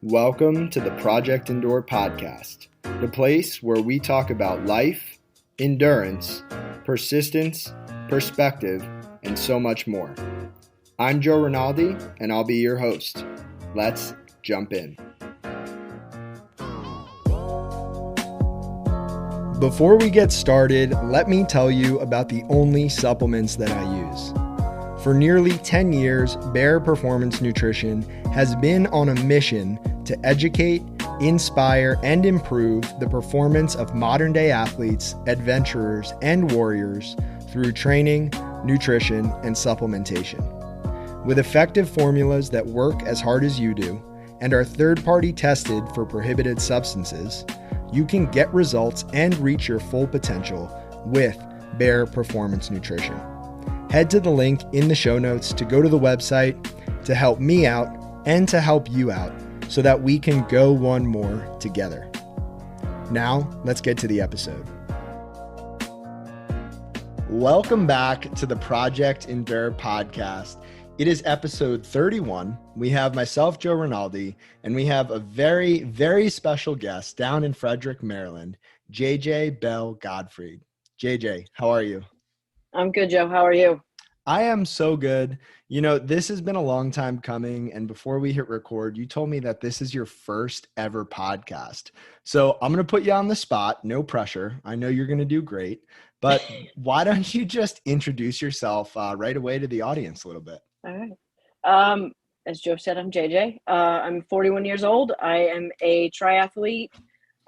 Welcome to the Project Endure podcast, the place where we talk about life, endurance, persistence, perspective, and so much more. I'm Joe Rinaldi, and I'll be your host. Let's jump in. Before we get started, let me tell you about the only supplements that I use. For nearly 10 years, Bear Performance Nutrition has been on a mission to educate, inspire, and improve the performance of modern-day athletes, adventurers, and warriors through training, nutrition, and supplementation. With effective formulas that work as hard as you do and are third-party tested for prohibited substances, you can get results and reach your full potential with Bear Performance Nutrition. Head to the link in the show notes to go to the website to help me out and to help you out so that we can go one more together. Now, let's get to the episode. Welcome back to the Project Endure podcast. It is episode 31. We have myself, Joe Rinaldi, and we have a very, very special guest down in Frederick, Maryland, JJ Bell-Godfrey. JJ, how are you? I'm good, Joe. How are you? I am so good. You know, this has been a long time coming. And before we hit record, you told me that this is your first ever podcast. So I'm going to put you on the spot. No pressure. I know you're going to do great. But why don't you just introduce yourself right away to the audience a little bit? All right. As Joe said, I'm JJ. I'm 41 years old. I am a triathlete,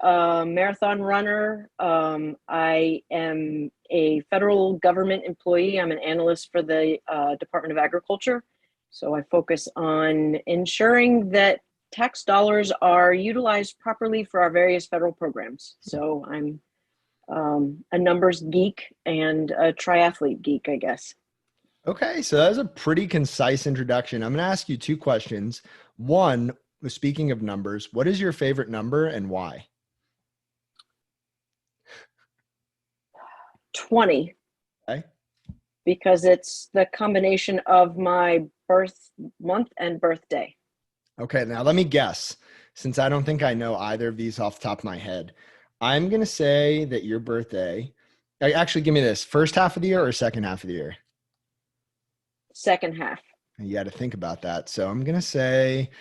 marathon runner. I am a federal government employee. I'm an analyst for the Department of Agriculture. So I focus on ensuring that tax dollars are utilized properly for our various federal programs. So I'm a numbers geek and a triathlete geek, I guess. Okay, so that was a pretty concise introduction. I'm going to ask you two questions. One, speaking of numbers, what is your favorite number and why? 20. Okay. Because it's the combination of my birth month and birthday. Okay, now let me guess. Since I don't think I know either of these off the top of my head, I'm going to say that your birthday, actually give me this, first half of the year or second half of the year? Second half. You got to think about that. So I'm going to say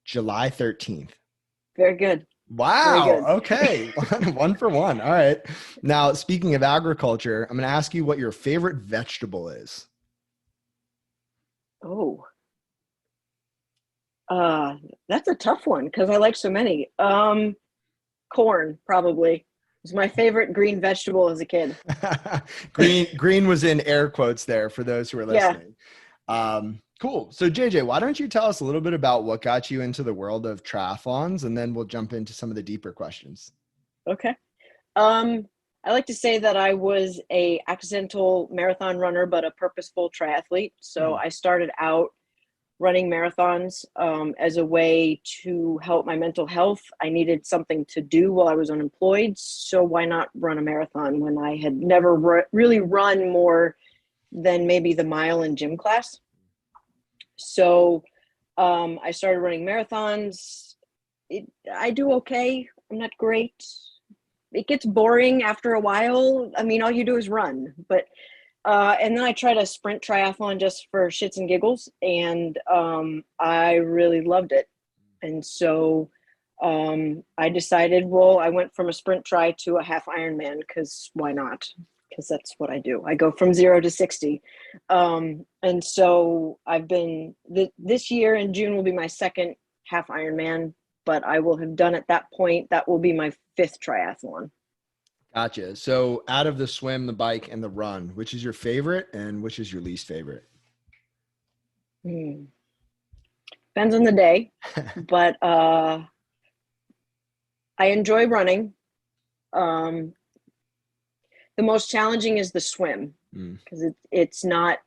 July 13th. Very good. Wow. Very good. Okay. One for one. All right. Now, speaking of agriculture, I'm going to ask you what your favorite vegetable is. Oh, that's a tough one because I like so many. Corn probably is my favorite green vegetable as a kid. Green was in air quotes there for those who are listening. Yeah. Cool. So JJ, why don't you tell us a little bit about what got you into the world of triathlons, and then we'll jump into some of the deeper questions. Okay. I like to say that I was a accidental marathon runner, but a purposeful triathlete. So I started out running marathons as a way to help my mental health. I needed something to do while I was unemployed. So why not run a marathon when I had never really run more than maybe the mile in gym class? So I started running marathons. I do okay. I'm not great. It gets boring after a while. I mean, all you do is run. But and then I tried a sprint triathlon just for shits and giggles, and I really loved it. And so I decided, well, I went from a sprint tri to a half Ironman because why not? Because that's what I do. I go from 0 to 60. And so I've been, this year in June will be my second half Ironman, but I will have done at that point, that will be my 5th triathlon. Gotcha. So out of the swim, the bike, and the run, which is your favorite and which is your least favorite? Depends on the day, but I enjoy running. The most challenging is the swim because it's not,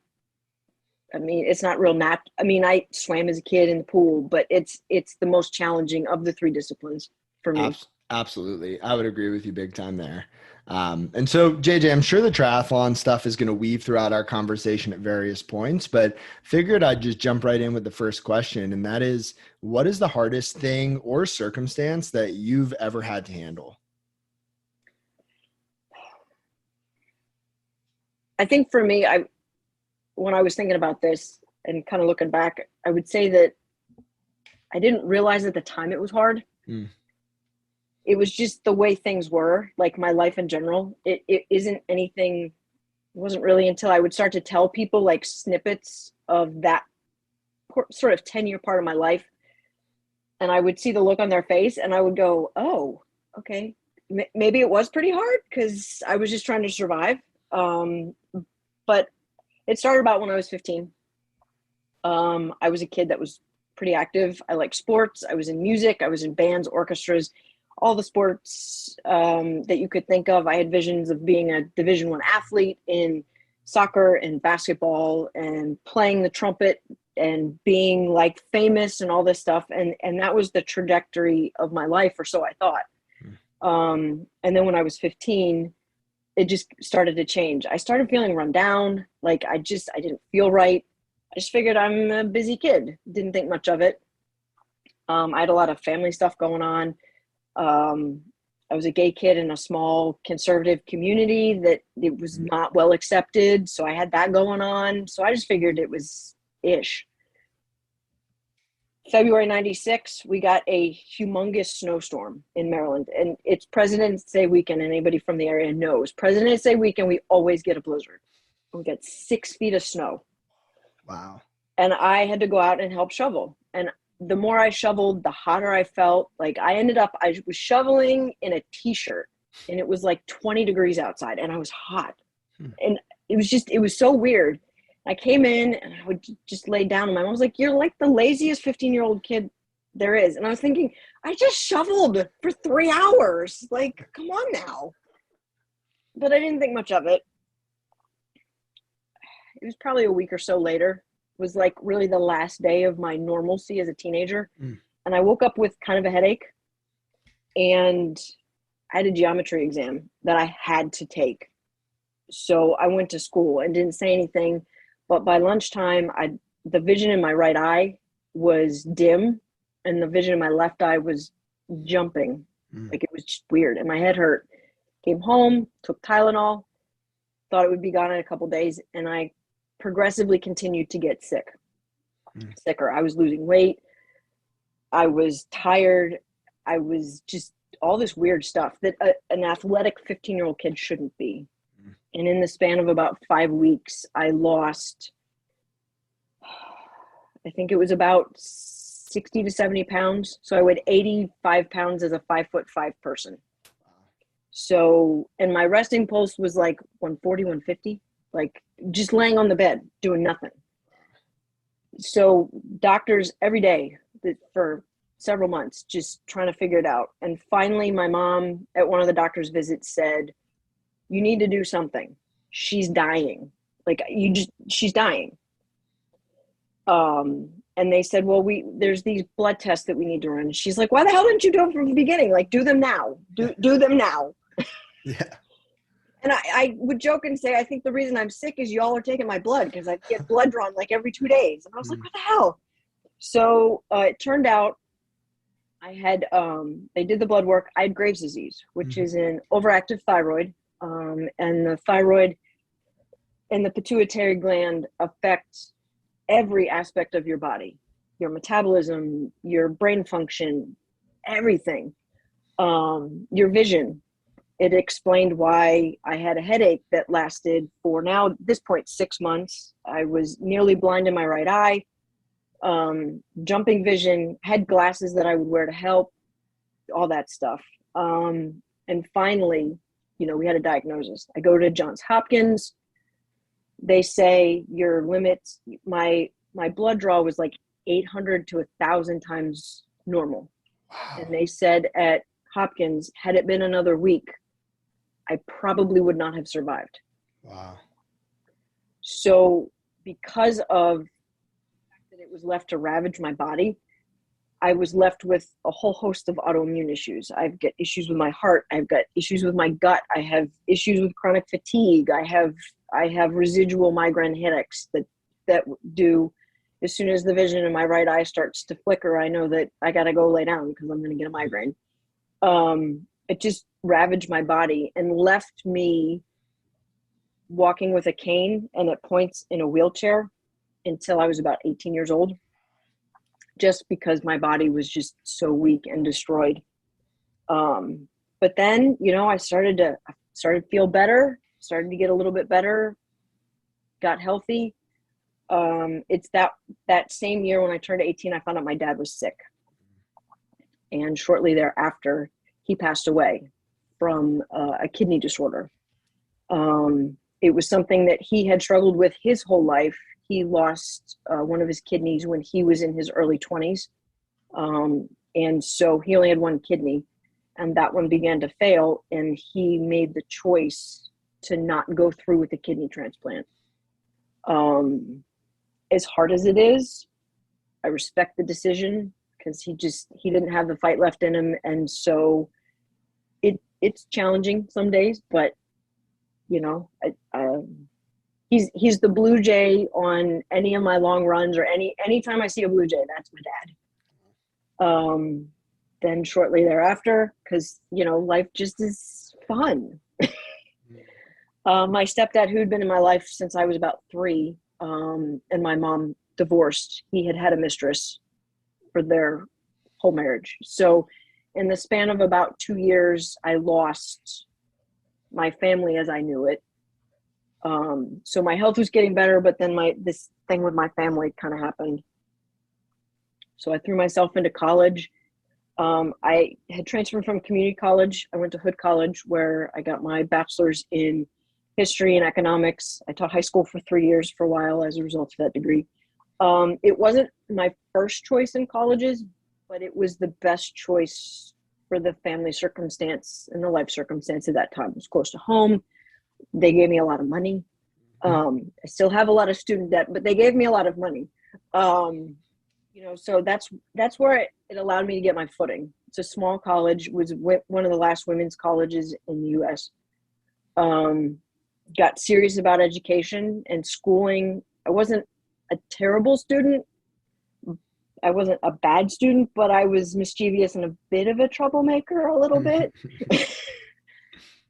I mean, it's not real I swam as a kid in the pool, but it's the most challenging of the 3 disciplines for me. Absolutely. I would agree with you big time there. And so, JJ, I'm sure the triathlon stuff is going to weave throughout our conversation at various points, but figured I'd just jump right in with the first question. And that is, what is the hardest thing or circumstance that you've ever had to handle? I think for me, when I was thinking about this and kind of looking back, I would say that I didn't realize at the time it was hard. Mm. It was just the way things were, like my life in general. It isn't anything, it wasn't really until I would start to tell people like snippets of that sort of 10-year part of my life. And I would see the look on their face and I would go, oh, okay. Maybe it was pretty hard because I was just trying to survive. But it started about when I was 15. I was a kid that was pretty active. I liked sports. I was in music. I was in bands, orchestras, all the sports that you could think of. I had visions of being a Division I athlete in soccer and basketball and playing the trumpet and being like famous and all this stuff. And that was the trajectory of my life, or so I thought. And then when I was 15, it just started to change. I started feeling run down. Like I didn't feel right. I just figured I'm a busy kid. Didn't think much of it. I had a lot of family stuff going on. I was a gay kid in a small conservative community that it was not well accepted. So I had that going on. So I just figured it was ish. February 96, we got a humongous snowstorm in Maryland, and it's President's Day weekend. Anybody from the area knows President's Day weekend, we always get a blizzard. We get 6 feet of snow. Wow. And I had to go out and help shovel. And the more I shoveled, the hotter I felt. Like I was shoveling in a t-shirt and it was like 20 degrees outside and I was hot. And it was so weird. I came in and I would just lay down and my mom was like, you're like the laziest 15-year-old kid there is. And I was thinking, I just shoveled for 3 hours. Like, come on now. But I didn't think much of it. It was probably a week or so later. It was like really the last day of my normalcy as a teenager. And I woke up with kind of a headache and I had a geometry exam that I had to take. So I went to school and didn't say anything. But by lunchtime, the vision in my right eye was dim and the vision in my left eye was jumping. Like it was just weird. And my head hurt. Came home, took Tylenol, thought it would be gone in a couple of days. And I progressively continued to get sicker. I was losing weight. I was tired. I was just all this weird stuff that an athletic 15-year-old kid shouldn't be. And in the span of about 5 weeks, I lost, I think it was about 60 to 70 pounds. So I weighed 85 pounds as a 5'5" person. So, and my resting pulse was like 140, 150, like just laying on the bed, doing nothing. So doctors every day for several months, just trying to figure it out. And finally, my mom at one of the doctor's visits said, you need to do something. She's dying. Like she's dying. And they said, well, there's these blood tests that we need to run. And she's like, why the hell didn't you do them from the beginning? Like, do them now. Do them now. Yeah. And I would joke and say, I think the reason I'm sick is y'all are taking my blood because I get blood drawn like every 2 days. And I was like, what the hell? So it turned out I had, they did the blood work. I had Graves' disease, which is an overactive thyroid. And the thyroid and the pituitary gland affect every aspect of your body, your metabolism, your brain function, everything, your vision. It explained why I had a headache that lasted for now at this point 6 months. I was nearly blind in my right eye, jumping vision, had glasses that I would wear to help, all that stuff. And finally, we had a diagnosis. I go to Johns Hopkins. They say your limits, my blood draw was like 800 to 1,000 times normal. Wow. And they said at Hopkins, had it been another week, I probably would not have survived. Wow. So because of the fact that it was left to ravage my body, I was left with a whole host of autoimmune issues. I've got issues with my heart. I've got issues with my gut. I have issues with chronic fatigue. I have residual migraine headaches that do, as soon as the vision in my right eye starts to flicker, I know that I got to go lay down because I'm going to get a migraine. It just ravaged my body and left me walking with a cane and at points in a wheelchair until I was about 18 years old, just because my body was just so weak and destroyed. But then, I started to feel better, started to get a little bit better, got healthy. It's that same year when I turned 18, I found out my dad was sick. And shortly thereafter, he passed away from a kidney disorder. It was something that he had struggled with his whole life. He lost one of his kidneys when he was in his early 20s. And so he only had one kidney, and that one began to fail, and he made the choice to not go through with the kidney transplant. As hard as it is, I respect the decision, because he didn't have the fight left in him. And so it's challenging some days, but he's the Blue Jay on any of my long runs, or anytime I see a Blue Jay, that's my dad. Then shortly thereafter, because life just is fun. My stepdad, who'd been in my life since I was about 3, and my mom divorced, he had a mistress for their whole marriage. So in the span of about 2 years, I lost my family as I knew it. So my health was getting better, but then this thing with my family kind of happened. So I threw myself into college. I had transferred from community college. I went to Hood College, where I got my bachelor's in history and economics. I taught high school for 3 years for a while as a result of that degree. It wasn't my first choice in colleges, but it was the best choice for the family circumstance and the life circumstance at that time. It was close to home. They gave me a lot of money. I still have a lot of student debt, but they gave me a lot of money. So that's where it allowed me to get my footing. It's a small college, was one of the last women's colleges in the U.S. Got serious about education and schooling. I wasn't a terrible student. I wasn't a bad student, but I was mischievous and a bit of a troublemaker a little bit.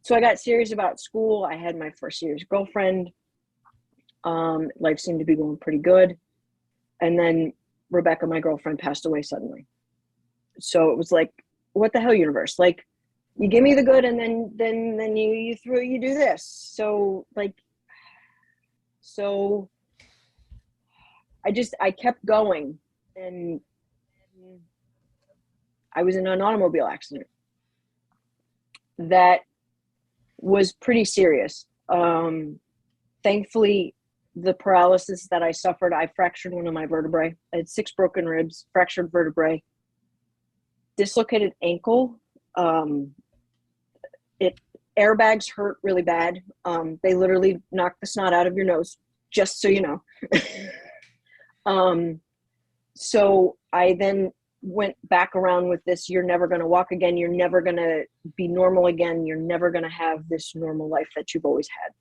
So I got serious about school. I had my first serious girlfriend. Life seemed to be going pretty good. And then Rebecca, my girlfriend, passed away suddenly. So it was like, what the hell, universe? Like, you give me the good, and then you do this. So I kept going, and I was in an automobile accident that was pretty serious. Thankfully, the paralysis that I suffered, I fractured one of my vertebrae. I had 6 broken ribs, fractured vertebrae, dislocated ankle. Airbags hurt really bad. They literally knock the snot out of your nose, just so you know. So I then went back around with this, you're never going to walk again. You're never going to be normal again. You're never going to have this normal life that you've always had.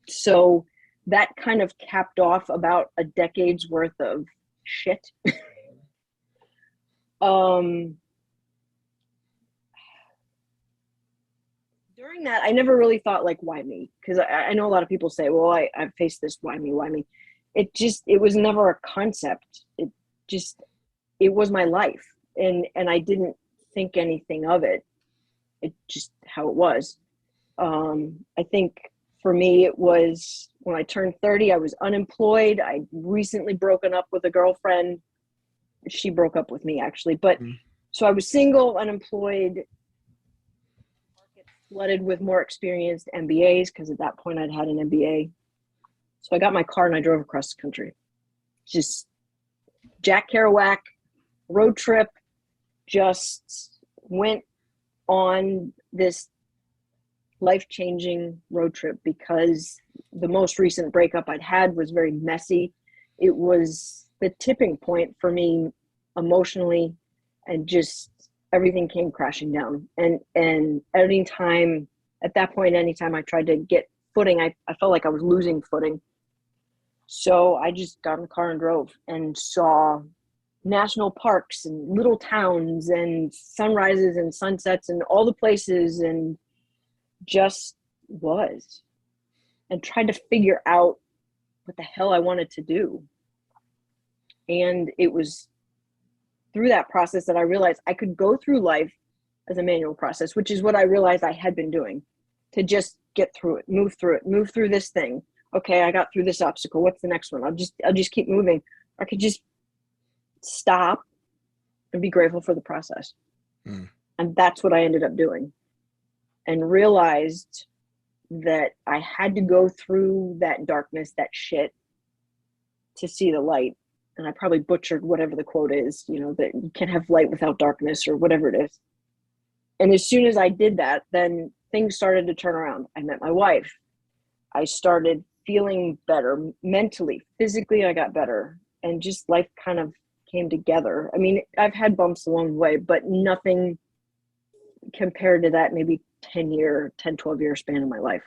So that kind of capped off about a decade's worth of shit. During that, I never really thought, like, why me? Because I know a lot of people say, well, I've faced this, why me, why me? It was never a concept. It was my life. And I didn't think anything of it. It just how it was. I think for me, it was when I turned 30, I was unemployed. I recently broken up with a girlfriend. She broke up with me, actually. But so I was single, unemployed, flooded with more experienced MBAs, because at that point I'd had an MBA. So I got my car and I drove across the country. Just Jack Kerouac, road trip, just went on this life-changing road trip, because the most recent breakup I'd had was very messy. It was the tipping point for me emotionally, and just everything came crashing down. And anytime at that point, anytime I tried to get footing, I felt like I was losing footing. So I just got in the car and drove and saw national parks and little towns and sunrises and sunsets and all the places, and just was, and tried to figure out what the hell I wanted to do. And it was through that process that I realized I could go through life as a manual process, which is what I realized I had been doing, to just get through it, move through this thing. Okay, I got through this obstacle. What's the next one? I'll just keep moving. I could just stop and be grateful for the process. And that's what I ended up doing, and realized that I had to go through that darkness, that shit, to see the light. And I probably butchered whatever the quote is, you know, that you can't have light without darkness, or whatever it is. And as soon as I did that, then things started to turn around. I met my wife. I started feeling better mentally, physically. I got better, and just life kind of came together. I mean, I've had bumps along the way, but nothing compared to that maybe 12 year span of my life.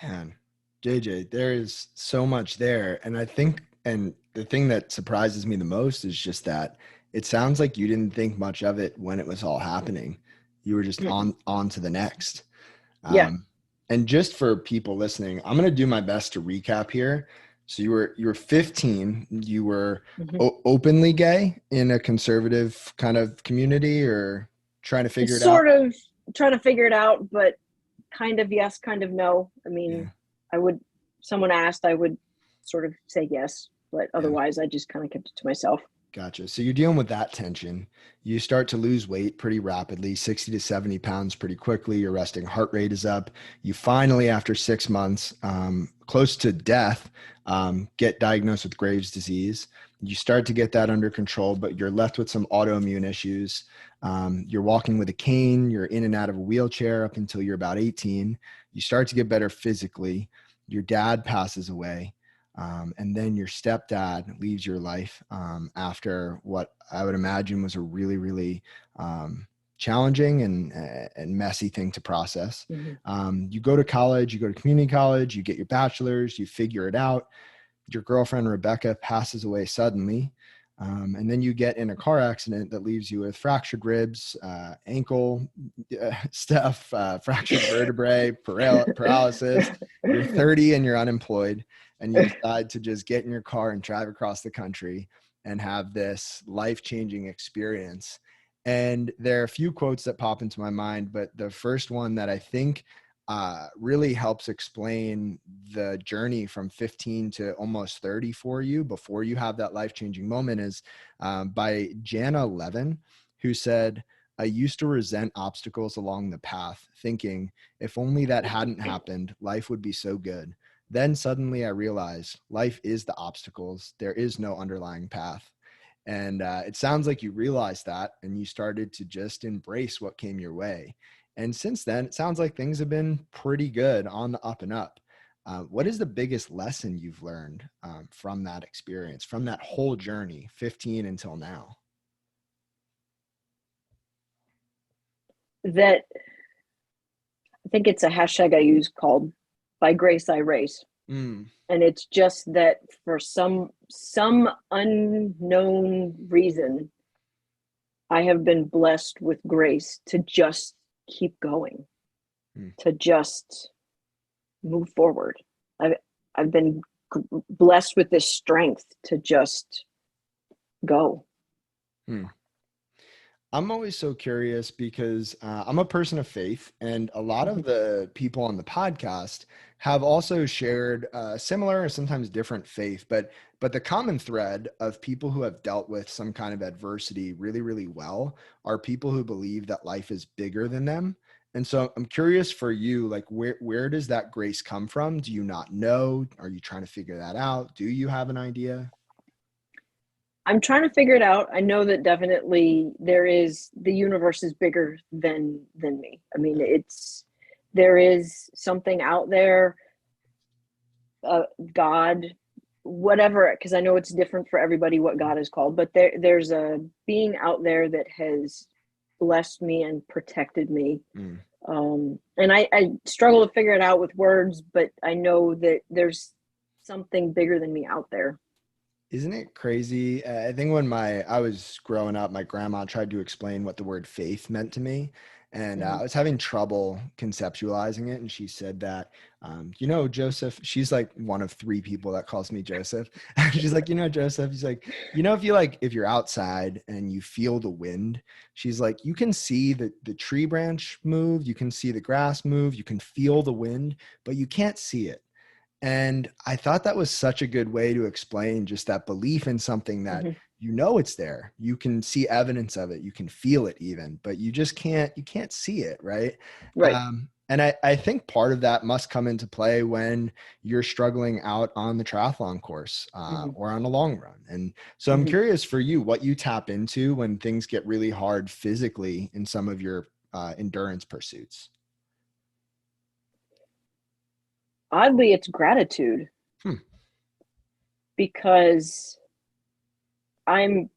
Man, JJ, there is so much there. And I think, and the thing that surprises me the most is just that it sounds like you didn't think much of it when it was all happening. You were just on to the next. Yeah. And just for people listening, I'm going to do my best to recap here. So you were 15, you were openly gay in a conservative kind of community, or trying to figure it out? Sort of trying to figure it out, but kind of yes, kind of no. I mean, someone asked, I would sort of say yes, but otherwise I just kind of kept it to myself. Gotcha. So you're dealing with that tension. You start to lose weight pretty rapidly, 60 to 70 pounds pretty quickly. Your resting heart rate is up. You finally, after 6 months, close to death, get diagnosed with Graves' disease. You start to get that under control, but you're left with some autoimmune issues. You're walking with a cane. You're in and out of a wheelchair up until you're about 18. You start to get better physically. Your dad passes away. And then your stepdad leaves your life after what I would imagine was a really, really challenging and messy thing to process. You go to college, you go to community college, you get your bachelor's, you figure it out. Your girlfriend, Rebecca, passes away suddenly. And then you get in a car accident that leaves you with fractured ribs, ankle stuff, fractured vertebrae, paralysis. You're 30 and you're unemployed, and you decide to just get in your car and drive across the country and have this life-changing experience. And there are a few quotes that pop into my mind, but the first one that I think really helps explain the journey from 15 to almost 30 for you before you have that life-changing moment is by Jana Levin, who said, "I used to resent obstacles along the path, thinking if only that hadn't happened, life would be so good. Then suddenly I realized life is the obstacles. There is no underlying path." And it sounds like you realized that, and you started to just embrace what came your way. And since then, it sounds like things have been pretty good on the up and up. What is the biggest lesson you've learned from that experience, from that whole journey, 15 until now? That I think it's a hashtag I use called "By Grace I Race." And it's just that for some unknown reason, I have been blessed with grace to just keep going, to just move forward. I've been blessed with this strength to just go. I'm always so curious because I'm a person of faith, and a lot of the people on the podcast have also shared similar or sometimes different faith, but the common thread of people who have dealt with some kind of adversity really, really well are people who believe that life is bigger than them. And so I'm curious for you, like where does that grace come from? Do you not know? Are you trying to figure that out? Do you have an idea? I'm trying to figure it out. I know that definitely the universe is bigger than me. I mean, there is something out there, God, whatever, because I know it's different for everybody what God is called, but there's a being out there that has blessed me and protected me. Mm. And I struggle to figure it out with words, but I know that there's something bigger than me out there. Isn't it crazy? I think when I was growing up, my grandma tried to explain what the word faith meant to me. And I was having trouble conceptualizing it. And she said that, Joseph, she's like one of three people that calls me Joseph. She's like, Joseph, he's like, if you're outside and you feel the wind, she's like, you can see the tree branch move, you can see the grass move, you can feel the wind, but you can't see it. And I thought that was such a good way to explain just that belief in something that it's there. You can see evidence of it. You can feel it even, but you can't see it. Right. Right. And I think part of that must come into play when you're struggling out on the triathlon course or on a long run. And so I'm curious for you, what you tap into when things get really hard physically in some of your endurance pursuits. Oddly, it's gratitude. Because I'm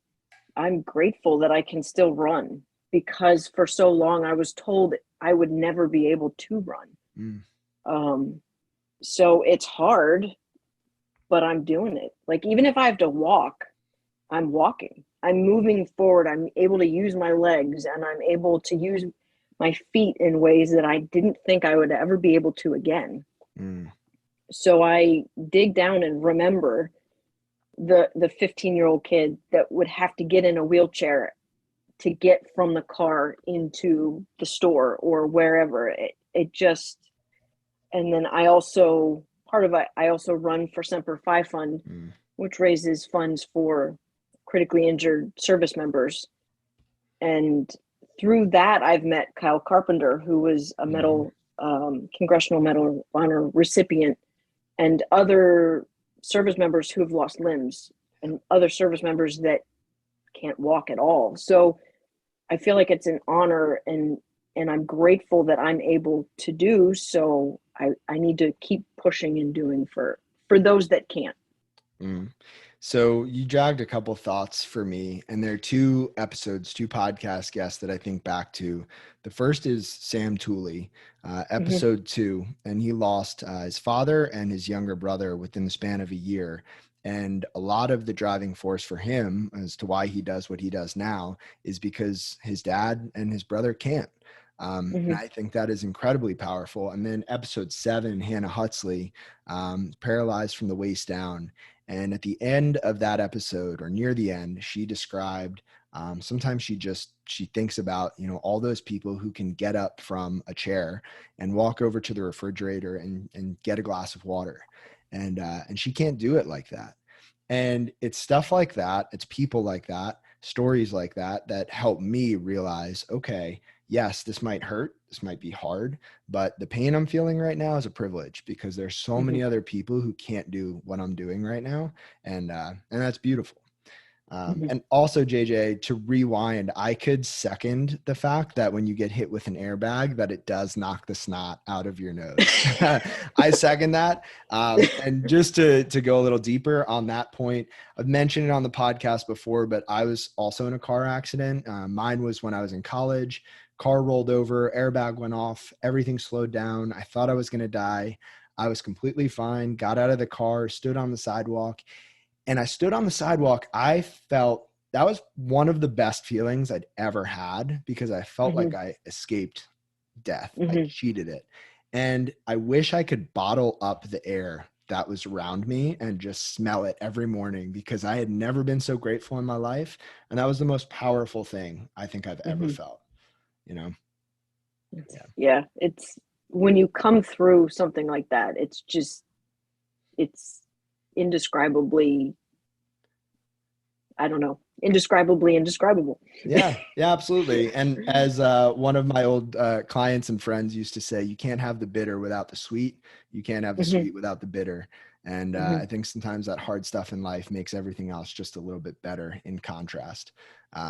grateful that I can still run, because for so long I was told I would never be able to run. So it's hard, but I'm doing it. Like, even if I have to walk, I'm walking. I'm moving forward. I'm able to use my legs, and I'm able to use my feet in ways that I didn't think I would ever be able to again. So I dig down and remember the 15-year-old kid that would have to get in a wheelchair to get from the car into the store or wherever. It just, and then I also run for Semper Fi Fund, which raises funds for critically injured service members. And through that, I've met Kyle Carpenter, who was a Congressional Medal of Honor recipient, and other service members who have lost limbs, and other service members that can't walk at all. So I feel like it's an honor, and I'm grateful that I'm able to do. So I need to keep pushing and doing for those that can't. So you jogged a couple thoughts for me, and there are two podcast guests that I think back to. The first is Sam Tooley, episode 2, and he lost his father and his younger brother within the span of a year. And a lot of the driving force for him as to why he does what he does now is because his dad and his brother can't. And I think that is incredibly powerful. And then episode 7, Hannah Huxley, paralyzed from the waist down. And at the end of that episode, or near the end, she described, sometimes she thinks about, all those people who can get up from a chair and walk over to the refrigerator and get a glass of water. And she can't do it like that. And it's stuff like that. It's people like that, stories like that, that help me realize, okay, yes, this might hurt. This might be hard, but the pain I'm feeling right now is a privilege, because there's so many other people who can't do what I'm doing right now. And that's beautiful. And also, JJ, to rewind, I could second the fact that when you get hit with an airbag, that it does knock the snot out of your nose. I second that. And just to go a little deeper on that point, I've mentioned it on the podcast before, but I was also in a car accident. Mine was when I was in college. Car rolled over, airbag went off, everything slowed down. I thought I was going to die. I was completely fine, got out of the car, stood on the sidewalk. And I stood on the sidewalk. I felt that was one of the best feelings I'd ever had, because I felt like I escaped death. I cheated it. And I wish I could bottle up the air that was around me and just smell it every morning, because I had never been so grateful in my life. And that was the most powerful thing I think I've ever felt, Yeah. It's when you come through something like that, it's indescribably, I don't know, indescribably indescribable. Yeah, absolutely. And as one of my old clients and friends used to say, you can't have the bitter without the sweet. You can't have the sweet without the bitter. And I think sometimes that hard stuff in life makes everything else just a little bit better in contrast.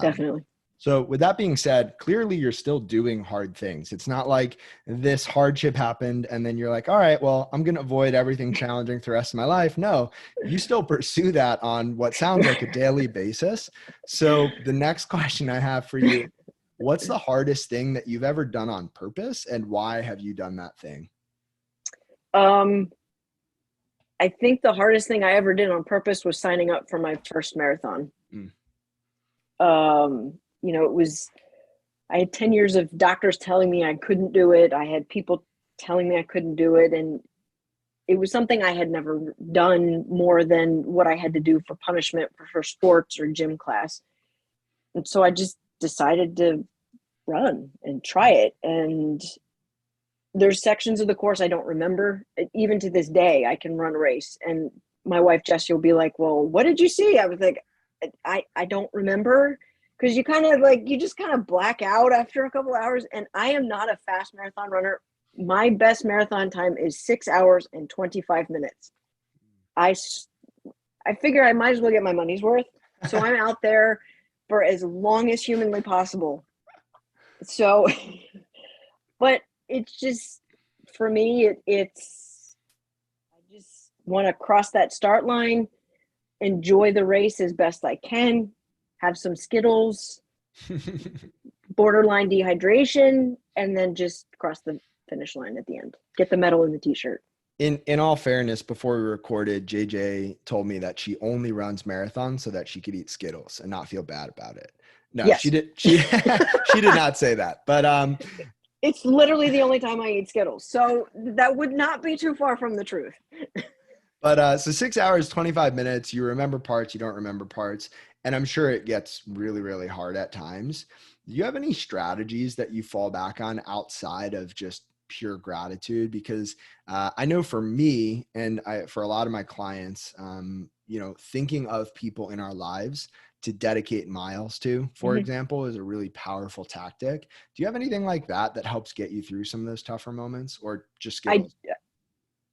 Definitely. So with that being said, clearly you're still doing hard things. It's not like this hardship happened and then you're like, all right, well, I'm going to avoid everything challenging for the rest of my life. No, you still pursue that on what sounds like a daily basis. So the next question I have for you, what's the hardest thing that you've ever done on purpose and why have you done that thing? Um, I think the hardest thing I ever did on purpose was signing up for my first marathon. Mm. It was, I had 10 years of doctors telling me I couldn't do it. I had people telling me I couldn't do it. And it was something I had never done more than what I had to do for punishment for sports or gym class. And so I just decided to run and try it. And there's sections of the course I don't remember. Even to this day, I can run a race. And my wife, Jessie, will be like, well, what did you see? I was like, I don't remember. Because you just kind of black out after a couple hours. And I am not a fast marathon runner. My best marathon time is 6 hours and 25 minutes. I figure I might as well get my money's worth. So I'm out there for as long as humanly possible. So, but it's just, for me, it's, I just want to cross that start line, enjoy the race as best I can, have some Skittles, borderline dehydration, and then just cross the finish line at the end. Get the medal and the t-shirt. In all fairness, before we recorded, JJ told me that she only runs marathons so that she could eat Skittles and not feel bad about it. No, yes. she she did not say that. But it's literally the only time I eat Skittles. So that would not be too far from the truth. But so 6 hours, 25 minutes, you remember parts, you don't remember parts. And I'm sure it gets really, really hard at times. Do you have any strategies that you fall back on outside of just pure gratitude? Because I know for me and for a lot of my clients, thinking of people in our lives to dedicate miles to, for example, is a really powerful tactic. Do you have anything like that helps get you through some of those tougher moments, or just skills?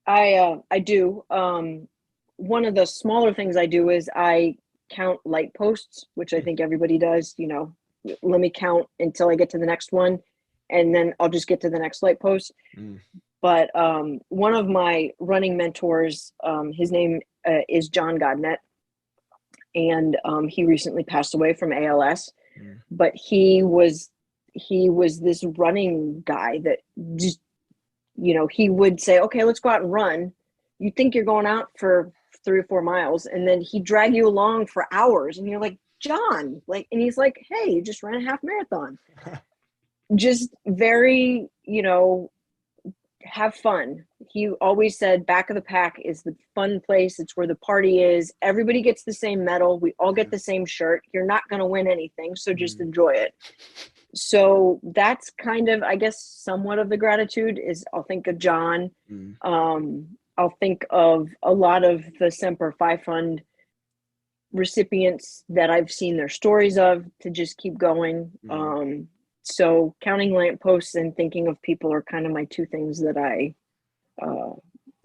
I do. One of the smaller things I do is I count light posts, which I think everybody does. Let me count until I get to the next one, and then I'll just get to the next light post. But one of my running mentors, his name is John Godnet, and he recently passed away from ALS. But he was this running guy that just, he would say, okay, let's go out and run. You think you're going out for 3 or 4 miles, and then he'd drag you along for hours, and you're like, John, and he's like, hey, you just ran a half marathon. Just very, have fun. He always said back of the pack is the fun place. It's where the party is. Everybody gets the same medal. We all get the same shirt. You're not going to win anything, so just enjoy it. So that's kind of, I guess, somewhat of the gratitude is I'll think of John. I'll think of a lot of the Semper Fi Fund recipients that I've seen their stories of to just keep going. So counting lampposts and thinking of people are kind of my two things that I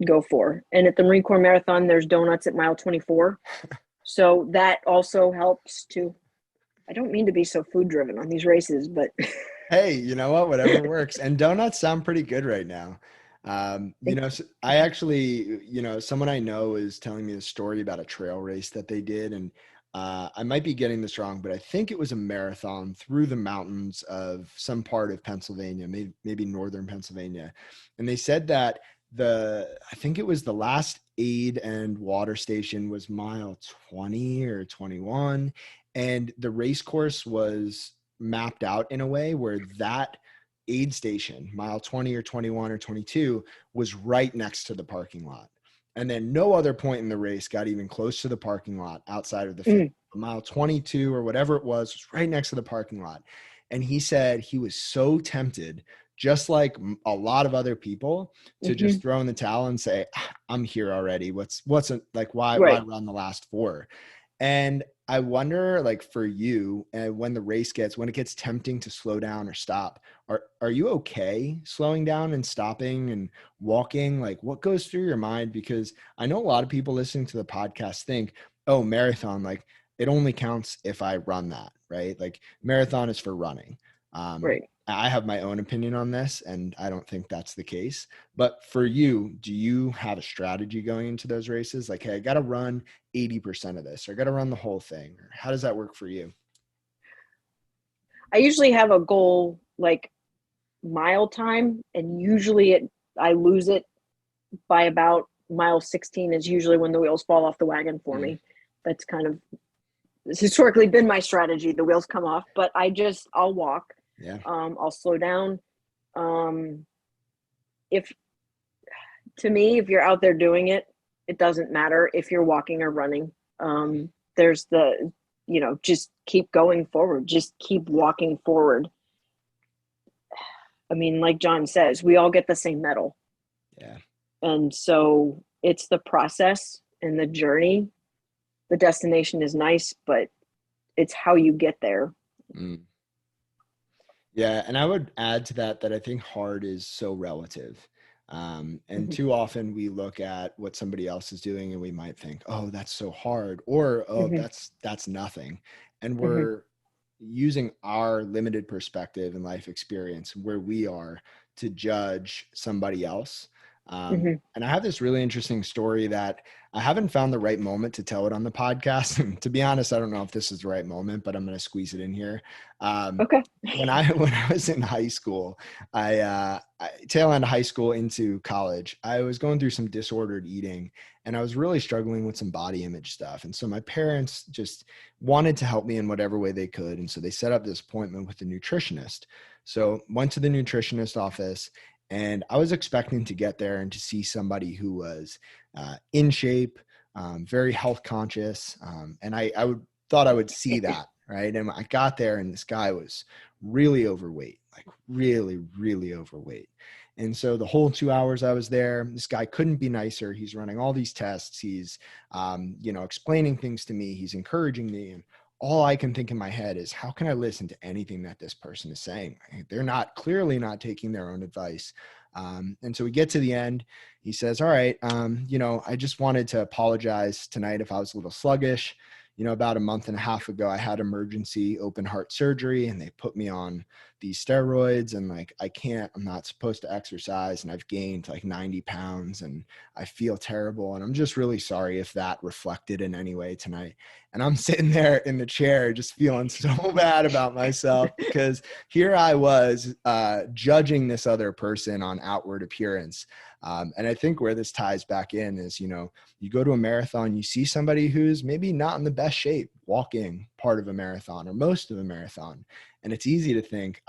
go for. And at the Marine Corps Marathon, there's donuts at mile 24. So that also helps too. I don't mean to be so food driven on these races, but hey, you know what? Whatever works. And donuts sound pretty good right now. I actually, someone I know is telling me a story about a trail race that they did. And I might be getting this wrong, but I think it was a marathon through the mountains of some part of Pennsylvania, maybe northern Pennsylvania. And they said that I think it was the last aid and water station was mile 20 or 21. And the race course was mapped out in a way where that aid station, mile 20 or 21 or 22, was right next to the parking lot. And then no other point in the race got even close to the parking lot outside of the finish. Mile 22 or whatever it was right next to the parking lot. And he said he was so tempted, just like a lot of other people, to just throw in the towel and say, I'm here already. What's why run the last 4? And I wonder, for you, when it gets tempting to slow down or stop, are you okay slowing down and stopping and walking? What goes through your mind? Because I know a lot of people listening to the podcast think, oh, marathon, it only counts if I run that, right? Like marathon is for running. Right. I have my own opinion on this, and I don't think that's the case. But for you, do you have a strategy going into those races? Like, hey, I got to run 80% of this, or I got to run the whole thing. Or how does that work for you? I usually have a goal like mile time, and usually I lose it by about mile 16 is usually when the wheels fall off the wagon for me. That's kind of, it's historically been my strategy. The wheels come off, but I'll walk. Yeah. I'll slow down. If to me, if you're out there doing it, it doesn't matter if you're walking or running. There's the, just keep going forward, just keep walking forward. I mean, like John says, we all get the same medal. Yeah. And so it's the process and the journey. The destination is nice, but it's how you get there. Yeah. And I would add to that I think hard is so relative. And too often we look at what somebody else is doing and we might think, oh, that's so hard, or, oh, that's nothing. And we're using our limited perspective and life experience where we are to judge somebody else. And I have this really interesting story that I haven't found the right moment to tell it on the podcast. And to be honest, I don't know if this is the right moment, but I'm going to squeeze it in here. Okay. When I was in high school, I tail end of high school into college, I was going through some disordered eating, and I was really struggling with some body image stuff. And so my parents just wanted to help me in whatever way they could. And so they set up this appointment with a nutritionist. So went to the nutritionist office, and I was expecting to get there and to see somebody who was in shape, very health conscious. And I thought I would see that, right? And I got there, and this guy was really overweight, like really, really overweight. And so the whole 2 hours I was there, this guy couldn't be nicer. He's running all these tests. He's, explaining things to me. He's encouraging me. And all I can think in my head is, how can I listen to anything that this person is saying? They're clearly not taking their own advice. And so we get to the end. He says, all right, I just wanted to apologize tonight if I was a little sluggish. About a month and a half ago, I had emergency open heart surgery, and they put me on these steroids, and I'm not supposed to exercise, and I've gained like 90 pounds, and I feel terrible. And I'm just really sorry if that reflected in any way tonight. And I'm sitting there in the chair just feeling so bad about myself, because here I was judging this other person on outward appearance. And I think where this ties back in is, you go to a marathon, you see somebody who's maybe not in the best shape walking part of a marathon or most of a marathon. And it's easy to think,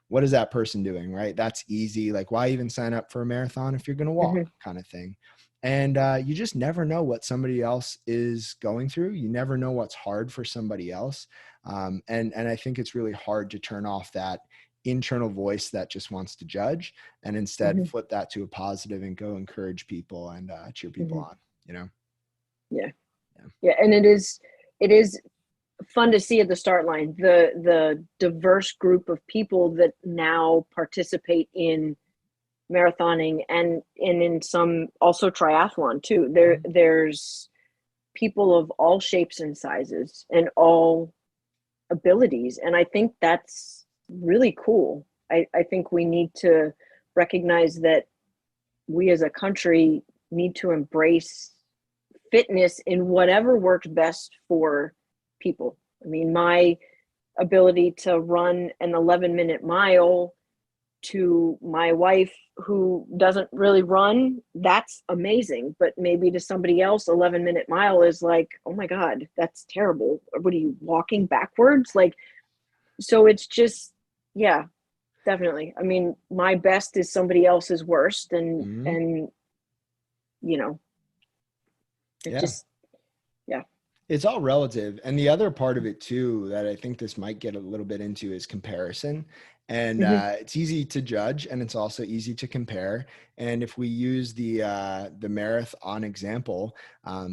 what is that person doing? Right? That's easy. Like, why even sign up for a marathon if you're going to walk, kind of thing. And you just never know what somebody else is going through. You never know what's hard for somebody else. And I think it's really hard to turn off that internal voice that just wants to judge, and instead flip that to a positive and go encourage people and cheer people on, Yeah. And it is fun to see at the start line the diverse group of people that now participate in marathoning and in some also triathlon too. There's people of all shapes and sizes and all abilities, and I think that's really cool. I think we need to recognize that we as a country need to embrace fitness in whatever works best for people. I mean, my ability to run an 11-minute mile to my wife who doesn't really run, that's amazing. But maybe to somebody else, 11-minute mile is like, oh my God, that's terrible. What are you, walking backwards? So it's just, yeah, definitely. I mean, my best is somebody else's worst, and just, yeah. It's all relative. And the other part of it too, that I think this might get a little bit into, is comparison. And it's easy to judge, and it's also easy to compare. And if we use the marathon example,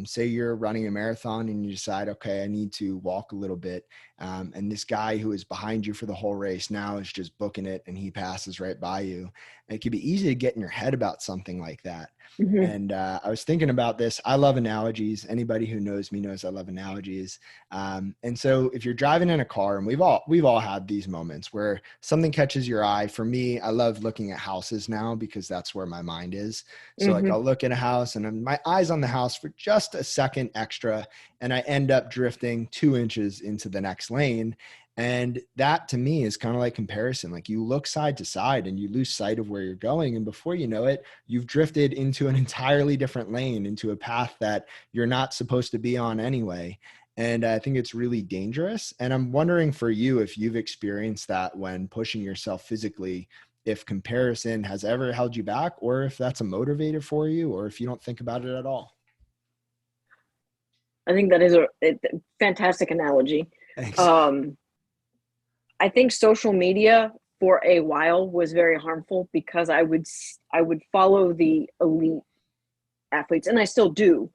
say you're running a marathon and you decide, okay, I need to walk a little bit. And this guy who is behind you for the whole race now is just booking it and he passes right by you. And it can be easy to get in your head about something like that. Mm-hmm. And I was thinking about this. I love analogies. Anybody who knows me knows I love analogies. And so if you're driving in a car, and we've all had these moments where something catches your eye. For me, I love looking at houses now because that's where my mind is. So like Mm-hmm. I'll look at a house and my eyes on the house for just a second extra, and I end up drifting 2 inches into the next lane. And that to me is kind of like comparison. Like you look side to side and you lose sight of where you're going. And before you know it, you've drifted into an entirely different lane, into a path that you're not supposed to be on anyway. And I think it's really dangerous. And I'm wondering for you, if you've experienced that when pushing yourself physically, if comparison has ever held you back, or if that's a motivator for you, or if you don't think about it at all. I think that is a fantastic analogy. Thanks. I think social media for a while was very harmful because I would follow the elite athletes, and I still do.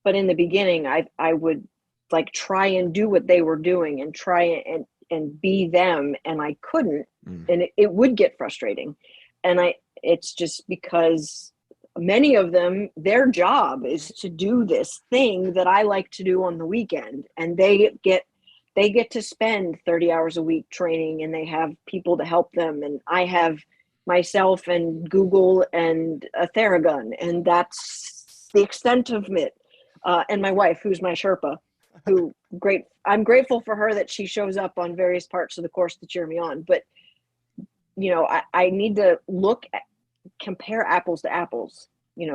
But in the beginning, I would like try and do what they were doing and try and be them, and I couldn't, and it would get frustrating. And it's just because many of them, their job is to do this thing that I like to do on the weekend, and they get to spend 30 hours a week training, and they have people to help them, and I have myself and Google and a Theragun, and that's the extent of it. And my wife, who's my Sherpa, I'm grateful for her that she shows up on various parts of the course to cheer me on. But I need to compare apples to apples.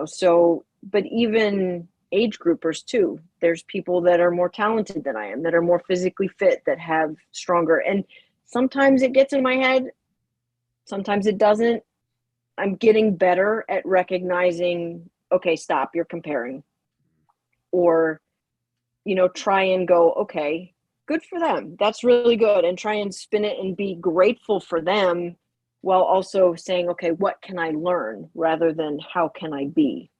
So, but even age groupers too. There's people that are more talented than I am, that are more physically fit, that have stronger. And sometimes it gets in my head, sometimes it doesn't. I'm getting better at recognizing, okay, stop, you're comparing. Or, try and go, okay, good for them. That's really good. And try and spin it and be grateful for them while also saying, okay, what can I learn rather than how can I be?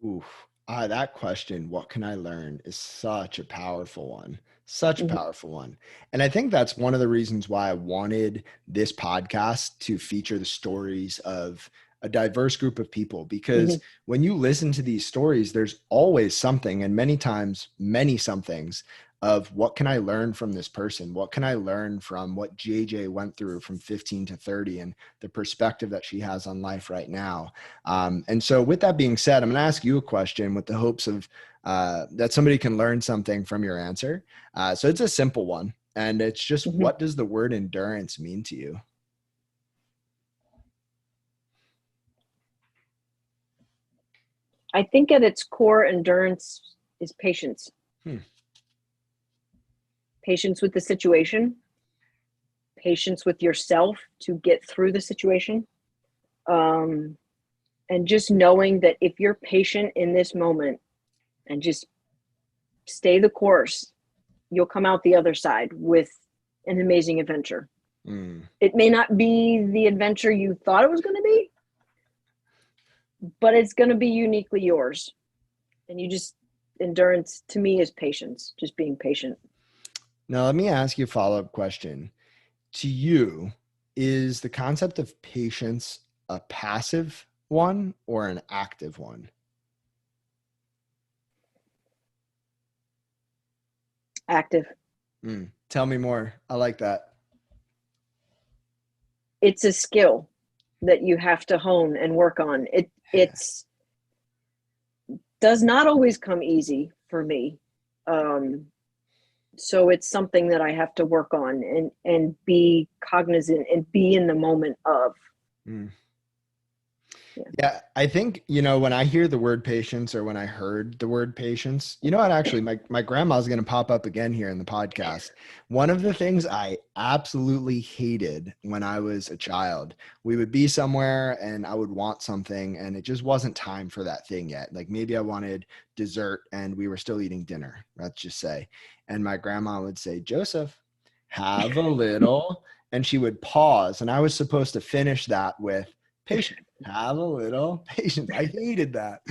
Oof. That question, what can I learn, is such a powerful one. Such a powerful one. And I think that's one of the reasons why I wanted this podcast to feature the stories of a diverse group of people, because when you listen to these stories, there's always something, and many times, many somethings of what can I learn from this person? What can I learn from what JJ went through from 15 to 30 and the perspective that she has on life right now? And so with that being said, I'm going to ask you a question with the hopes of that somebody can learn something from your answer. So it's a simple one. And it's just, what does the word endurance mean to you? I think at its core, endurance is patience. Patience with the situation, patience with yourself to get through the situation. And just knowing that if you're patient in this moment and just stay the course, you'll come out the other side with an amazing adventure. It may not be the adventure you thought it was going to be, but it's going to be uniquely yours. And endurance to me is patience, just being patient. Now, let me ask you a follow-up question. To you, is the concept of patience a passive one or an active one? Active. Tell me more. I like that. It's a skill that you have to hone and work on. It's does not always come easy for me. So it's something that I have to work on and be cognizant and be in the moment of. Yeah, I think, when I hear the word patience, or when I heard the word patience, what, actually, my grandma's going to pop up again here in the podcast. One of the things I absolutely hated when I was a child, we would be somewhere and I would want something and it just wasn't time for that thing yet. Like maybe I wanted dessert and we were still eating dinner, let's just say. And my grandma would say, Joseph, have a little. And she would pause. And I was supposed to finish that with, patient. Have a little patience. I hated that.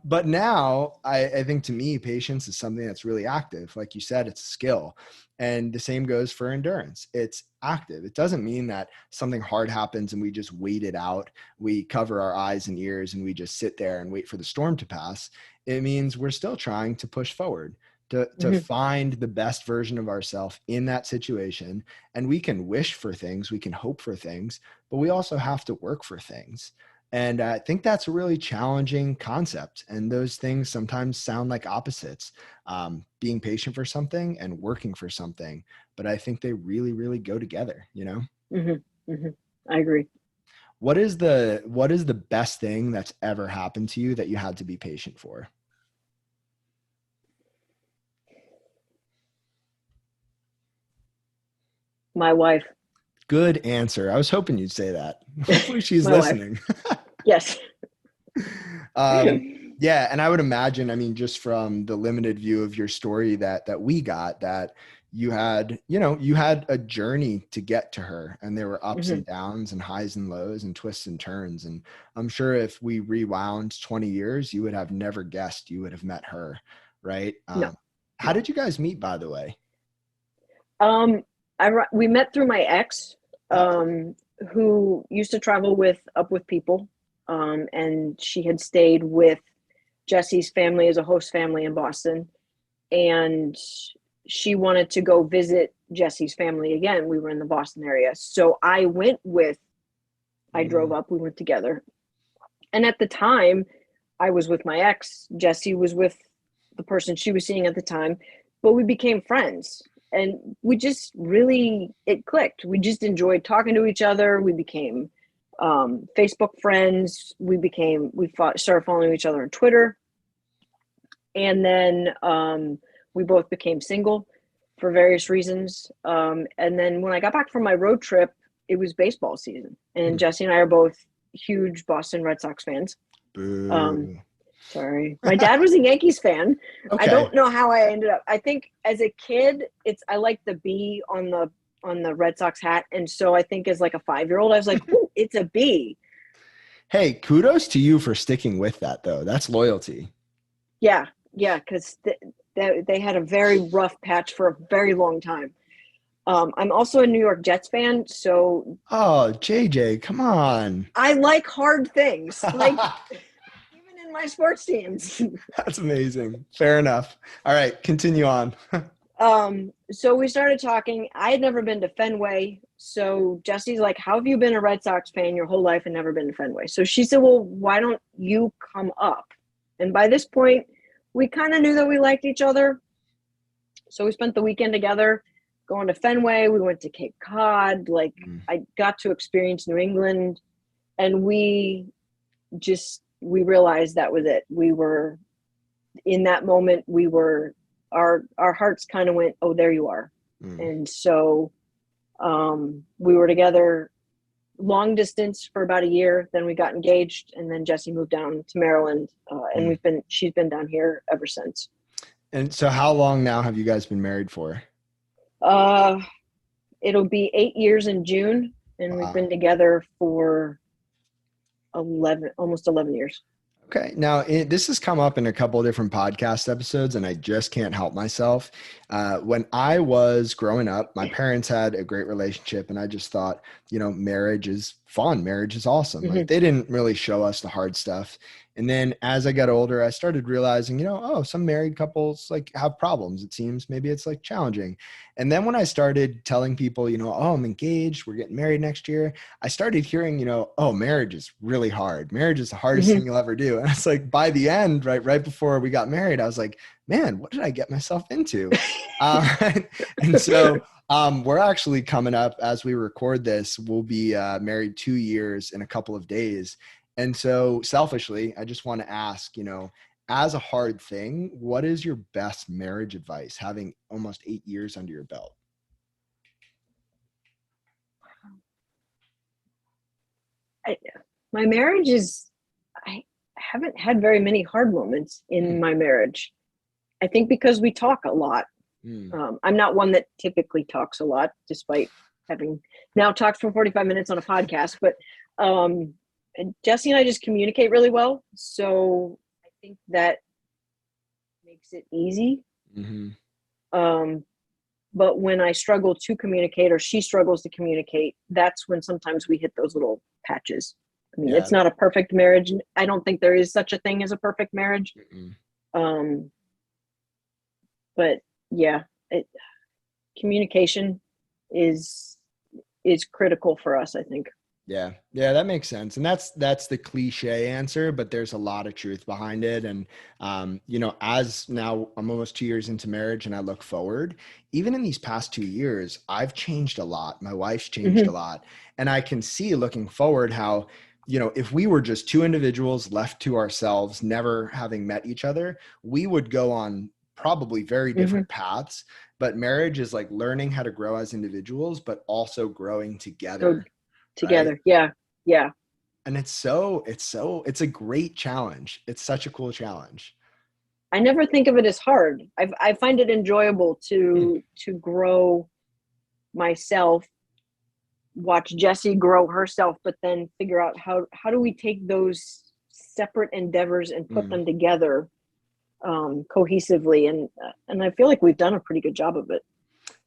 But now I think to me, patience is something that's really active. Like you said, it's a skill. And the same goes for endurance. It's active. It doesn't mean that something hard happens and we just wait it out. We cover our eyes and ears and we just sit there and wait for the storm to pass. It means we're still trying to push forward, to find the best version of ourselves in that situation. And we can wish for things, we can hope for things, but we also have to work for things. And I think that's a really challenging concept. And those things sometimes sound like opposites, being patient for something and working for something. But I think they really, really go together, you know? I agree. What is the best thing that's ever happened to you that you had to be patient for? My wife. Good answer. I was hoping you'd say that. Hopefully she's My wife. listening. Yes. Yeah. And I would imagine, I mean, just from the limited view of your story that we got, that you had a journey to get to her, and there were ups and downs and highs and lows and twists and turns. And I'm sure if we rewound 20 years, you would have never guessed you would have met her. Right. No. How did you guys meet, by the way? We met through my ex, who used to travel with people. And she had stayed with Jesse's family as a host family in Boston. And she wanted to go visit Jesse's family again. We were in the Boston area. So I drove up, we went together. And at the time I was with my ex, Jesse was with the person she was seeing at the time, but we became friends. And we just it clicked. We just enjoyed talking to each other. We became Facebook friends. We started following each other on Twitter. And then we both became single for various reasons. And then when I got back from my road trip, it was baseball season. And Jesse and I are both huge Boston Red Sox fans. Boo. Sorry. My dad was a Yankees fan. Okay. I don't know how I ended up. I think as a kid, I like the B on the Red Sox hat. And so I think as like a 5-year-old, I was like, ooh, it's a B. Hey, kudos to you for sticking with that, though. That's loyalty. Yeah. Because they had a very rough patch for a very long time. I'm also a New York Jets fan. So. Oh, JJ, come on. I like hard things. Like. In my sports teams. That's amazing. Fair enough. All right, continue on. So we started talking. I had never been to Fenway. So Jesse's like, how have you been a Red Sox fan your whole life and never been to Fenway? So she said, well, why don't you come up? And by this point, we kind of knew that we liked each other. So we spent the weekend together going to Fenway. We went to Cape Cod. I got to experience New England, and we realized that was it. We were in that moment, our hearts kind of went, oh, there you are. And so we were together long distance for about a year. Then we got engaged, and then Jesse moved down to Maryland. And she's been down here ever since. And so how long now have you guys been married for? It'll be 8 years in June, and we've been together for almost 11 years. Okay. Now, this has come up in a couple of different podcast episodes, and I just can't help myself. When I was growing up, my parents had a great relationship, and I just thought, marriage is fun. Marriage is awesome. Like, they didn't really show us the hard stuff. And then as I got older, I started realizing, some married couples have problems. It seems maybe it's challenging. And then when I started telling people, I'm engaged, we're getting married next year, I started hearing, marriage is really hard. Marriage is the hardest thing you'll ever do. And it's by the end, right before we got married, I was like, man, what did I get myself into? And so we're actually coming up as we record this. We'll be married 2 years in a couple of days. And so selfishly, I just want to ask, as a hard thing, what is your best marriage advice, having almost 8 years under your belt? My marriage I haven't had very many hard moments in my marriage. I think because we talk a lot. I'm not one that typically talks a lot, despite having now talked for 45 minutes on a podcast, but and Jesse and I just communicate really well. So I think that makes it easy. Mm-hmm. But when I struggle to communicate or she struggles to communicate, that's when sometimes we hit those little patches. I mean, Yeah. it's not a perfect marriage. I don't think there is such a thing as a perfect marriage. Mm-mm. Um, but yeah, communication is critical for us, I think. Yeah. Yeah, that makes sense. And that's the cliche answer, but there's a lot of truth behind it. And as now I'm almost 2 years into marriage and I look forward, even in these past 2 years, I've changed a lot. My wife's changed a Mm-hmm. lot. And I can see looking forward how, if we were just two individuals left to ourselves, never having met each other, we would go on probably very Mm-hmm. different paths. But marriage is like learning how to grow as individuals, but also growing Go together. Right. together. Yeah. Yeah. And it's a great challenge. It's such a cool challenge. I never think of it as hard. I find it enjoyable Hmm. to grow myself, watch Jessie grow herself, but then figure out how do we take those separate endeavors and put Mm. them together cohesively, and I feel like we've done a pretty good job of it.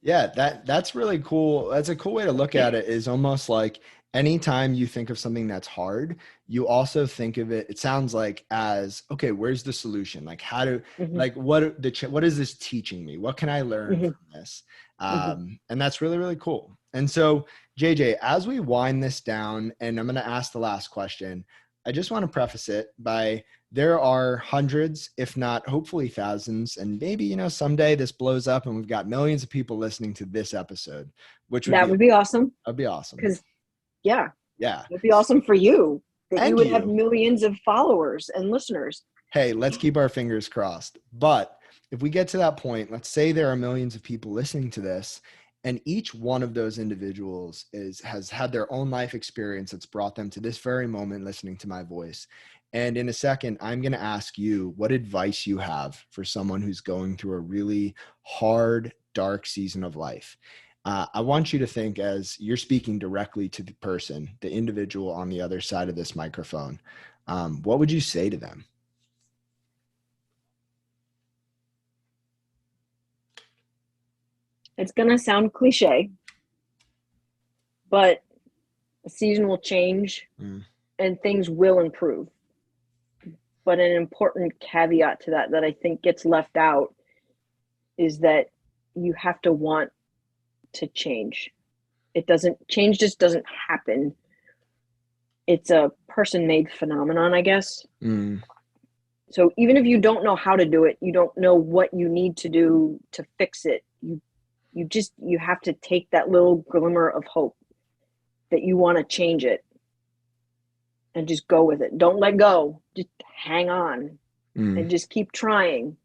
Yeah, that's really cool. That's a cool way to look at it, is almost like anytime you think of something that's hard, you also think of it, it sounds like, as, okay, where's the solution? Like Mm-hmm. like what is this teaching me? What can I learn Mm-hmm. from this? Mm-hmm. And that's really, really cool. And so, JJ, as we wind this down, and I'm going to ask the last question, I just want to preface it by, there are hundreds, if not hopefully thousands, and maybe, someday this blows up and we've got millions of people listening to this episode, which would That be, would be awesome. that'd be awesome. Because yeah, Yeah. it'd be awesome for you that you And would have you. millions of followers and listeners. Hey, let's keep our fingers crossed. But if we get to that point, let's say there are millions of people listening to this, and each one of those individuals has had their own life experience that's brought them to this very moment listening to my voice. And in a second, I'm going to ask you what advice you have for someone who's going through a really hard, dark season of life. I want you to think, as you're speaking directly to the person, the individual on the other side of this microphone. What would you say to them? It's gonna sound cliche, but a season will change Mm. and things will improve. But an important caveat to that I think gets left out is that you have to want to change. Change just doesn't happen. It's a person-made phenomenon, I guess. Mm. So even if you don't know how to do it, you don't know what you need to do to fix it, you have to take that little glimmer of hope that you want to change it and just go with it. Don't let go. Just hang on and Mm. just keep trying.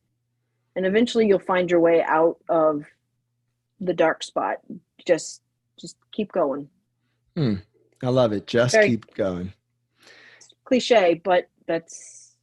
And eventually you'll find your way out of the dark spot. Just keep going. Mm. I love it. Just Very keep going. cliche, but that's,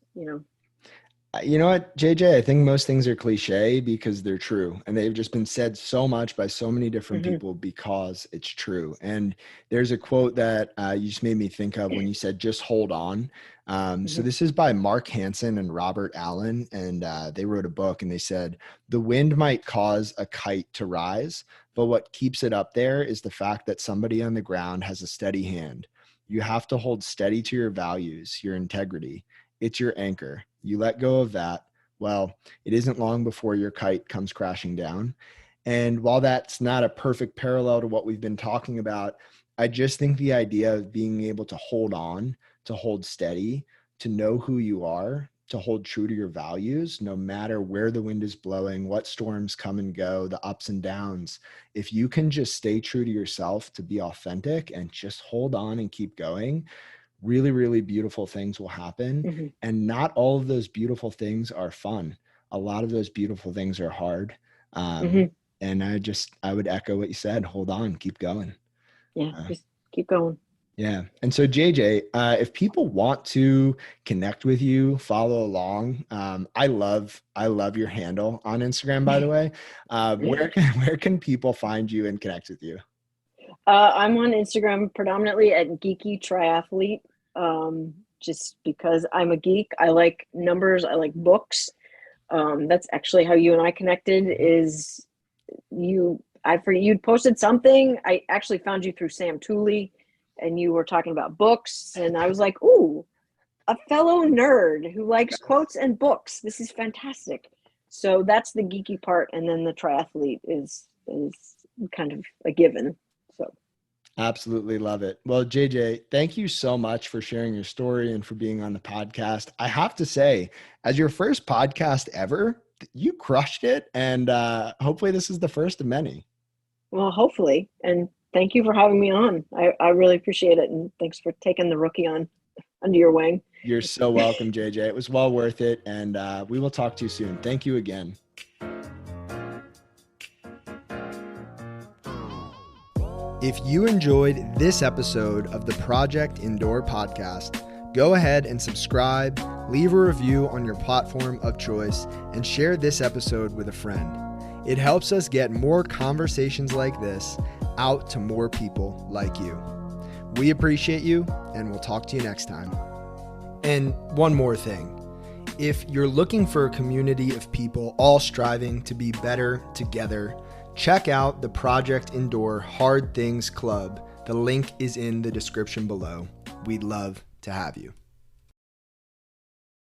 You know what, JJ? I think most things are cliche because they're true. And they've just been said so much by so many different mm-hmm, people because it's true. And there's a quote that you just made me think of when you said, just hold on. So mm-hmm, this is by Mark Hansen and Robert Allen. And they wrote a book and they said, the wind might cause a kite to rise, but what keeps it up there is the fact that somebody on the ground has a steady hand. You have to hold steady to your values, your integrity. It's your anchor. You let go of that. Well, it isn't long before your kite comes crashing down. And while that's not a perfect parallel to what we've been talking about, I just think the idea of being able to hold on, to hold steady, to know who you are, to hold true to your values, no matter where the wind is blowing, what storms come and go, the ups and downs. If you can just stay true to yourself, to be authentic and just hold on and keep going, really, really beautiful things will happen. mm-hmm, And not all of those beautiful things are fun. A lot of those beautiful things are hard. mm-hmm. And I would echo what you said. Hold on, keep going. Yeah, Uh, just keep going. yeah. And so, JJ, if people want to connect with you, follow along, I love your handle on Instagram, by the way. Where can people find you and connect with you? I'm on Instagram predominantly at Geeky Triathlete. just because I'm a geek. I like numbers. I like books. That's actually how you and I connected. Is you'd posted something. I actually found you through Sam Tooley, and you were talking about books, and I was like, ooh, a fellow nerd who likes quotes and books. This is fantastic. So that's the geeky part, and then the triathlete is kind of a given. So Absolutely love it. Well, JJ, thank you so much for sharing your story and for being on the podcast. I have to say, as your first podcast ever, you crushed it. And hopefully this is the first of many. well, hopefully, and thank you for having me on. I really appreciate it, and thanks for taking the rookie on under your wing. You're so welcome, JJ. It was well worth it. And we will talk to you soon. Thank you again. If you enjoyed this episode of the Project Indoor podcast, go ahead and subscribe, leave a review on your platform of choice, and share this episode with a friend. It helps us get more conversations like this out to more people like you. We appreciate you, and we'll talk to you next time. And one more thing. If you're looking for a community of people all striving to be better together, check out the Project Indoor Hard Things Club. The link is in the description below. We'd love to have you.